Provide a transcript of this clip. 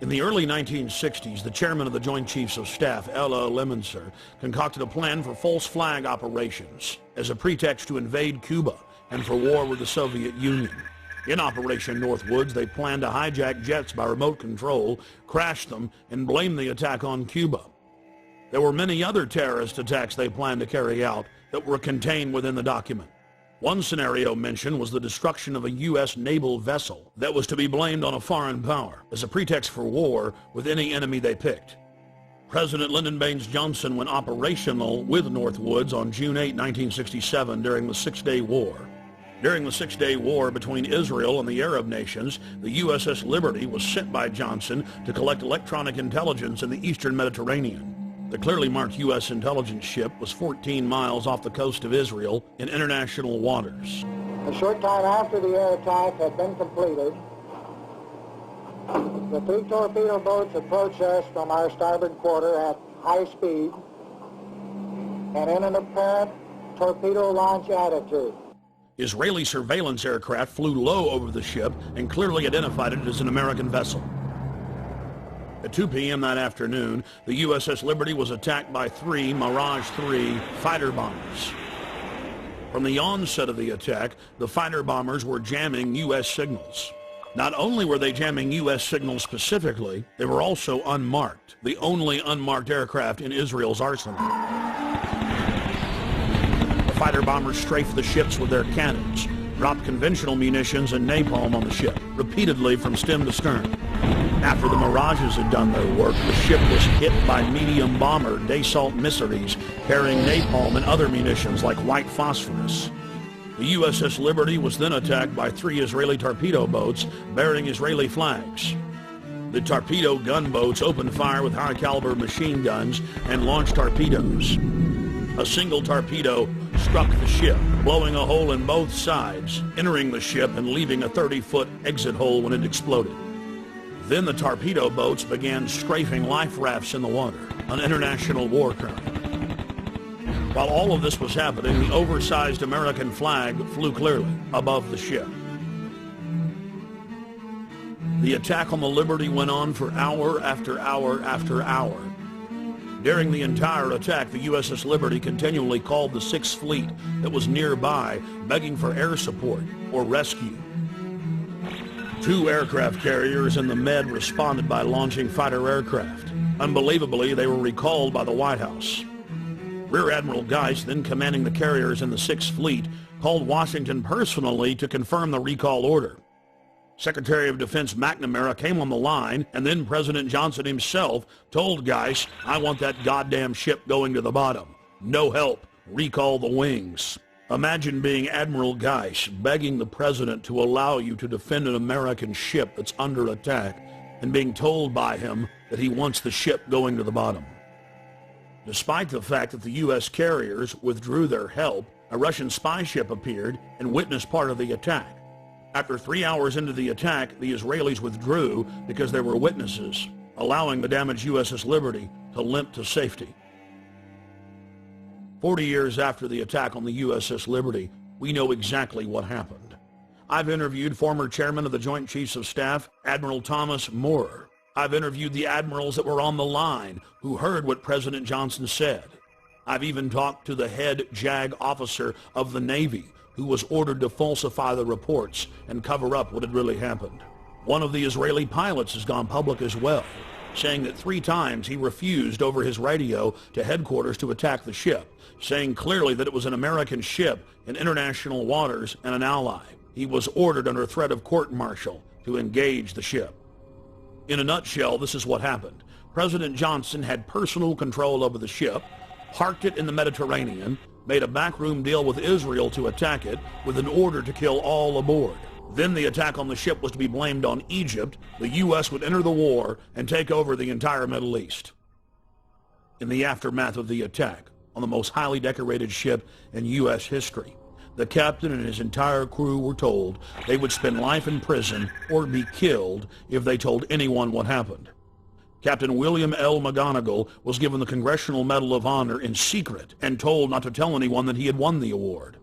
In the early 1960s, the chairman of the Joint Chiefs of Staff, Ella Lemonser, concocted a plan for false flag operations as a pretext to invade Cuba and for war with the Soviet Union. In Operation Northwoods, they planned to hijack jets by remote control, crash them, and blame the attack on Cuba. There were many other terrorist attacks they planned to carry out that were contained within the document. One scenario mentioned was the destruction of a U.S. naval vessel that was to be blamed on a foreign power as a pretext for war with any enemy they picked. President Lyndon Baines Johnson went operational with Northwoods on June 8, 1967 during the Six-Day War. During the Six-Day War between Israel and the Arab nations, the USS Liberty was sent by Johnson to collect electronic intelligence in the eastern Mediterranean. The clearly marked U.S. intelligence ship was 14 miles off the coast of Israel in international waters. A short time after the air attack had been completed, the 3 torpedo boats approached us from our starboard quarter at high speed and in an apparent torpedo launch attitude. Israeli surveillance aircraft flew low over the ship and clearly identified it as an American vessel. At 2 p.m. that afternoon, the USS Liberty was attacked by 3 Mirage 3 fighter bombers. From the onset of the attack, the fighter bombers were jamming U.S. signals. Not only were they jamming U.S. signals specifically, they were also unmarked, the only unmarked aircraft in Israel's arsenal. The fighter bombers strafed the ships with their cannons, dropped conventional munitions and napalm on the ship, repeatedly from stem to stern. After the Mirages had done their work, the ship was hit by medium bomber Dassault missiles carrying napalm and other munitions like white phosphorus. The USS Liberty was then attacked by 3 Israeli torpedo boats bearing Israeli flags. The torpedo gunboats opened fire with high-caliber machine guns and launched torpedoes. A single torpedo struck the ship, blowing a hole in both sides, entering the ship and leaving a 30-foot exit hole when it exploded. Then the torpedo boats began strafing life rafts in the water, an international war crime. While all of this was happening, the oversized American flag flew clearly above the ship. The attack on the Liberty went on for hour after hour after hour. During the entire attack, the USS Liberty continually called the Sixth Fleet that was nearby, begging for air support or rescue. 2 aircraft carriers in the Med responded by launching fighter aircraft. Unbelievably, they were recalled by the White House. Rear Admiral Geist, then commanding the carriers in the Sixth Fleet, called Washington personally to confirm the recall order. Secretary of Defense McNamara came on the line, and then President Johnson himself told Geist, "I want that goddamn ship going to the bottom. No help. Recall the wings." Imagine being Admiral Geist begging the president to allow you to defend an American ship that's under attack and being told by him that he wants the ship going to the bottom. Despite the fact that the U.S. carriers withdrew their help, a Russian spy ship appeared and witnessed part of the attack. After 3 hours into the attack, the Israelis withdrew because there were witnesses, allowing the damaged USS Liberty to limp to safety. 40 years after the attack on the USS Liberty, we know exactly what happened. I've interviewed former chairman of the Joint Chiefs of Staff, Admiral Thomas Moorer. I've interviewed the admirals that were on the line who heard what President Johnson said. I've even talked to the head JAG officer of the Navy who was ordered to falsify the reports and cover up what had really happened. One of the Israeli pilots has gone public as well, saying that 3 times he refused over his radio to headquarters to attack the ship, saying clearly that it was an American ship in international waters and an ally. He was ordered under threat of court-martial to engage the ship. In a nutshell, this is what happened. President Johnson had personal control over the ship, parked it in the Mediterranean, made a backroom deal with Israel to attack it with an order to kill all aboard. Then the attack on the ship was to be blamed on Egypt. The U.S. would enter the war and take over the entire Middle East. In the aftermath of the attack on the most highly decorated ship in U.S. history, the captain and his entire crew were told they would spend life in prison or be killed if they told anyone what happened. Captain William L. McGonigal was given the Congressional Medal of Honor in secret and told not to tell anyone that he had won the award.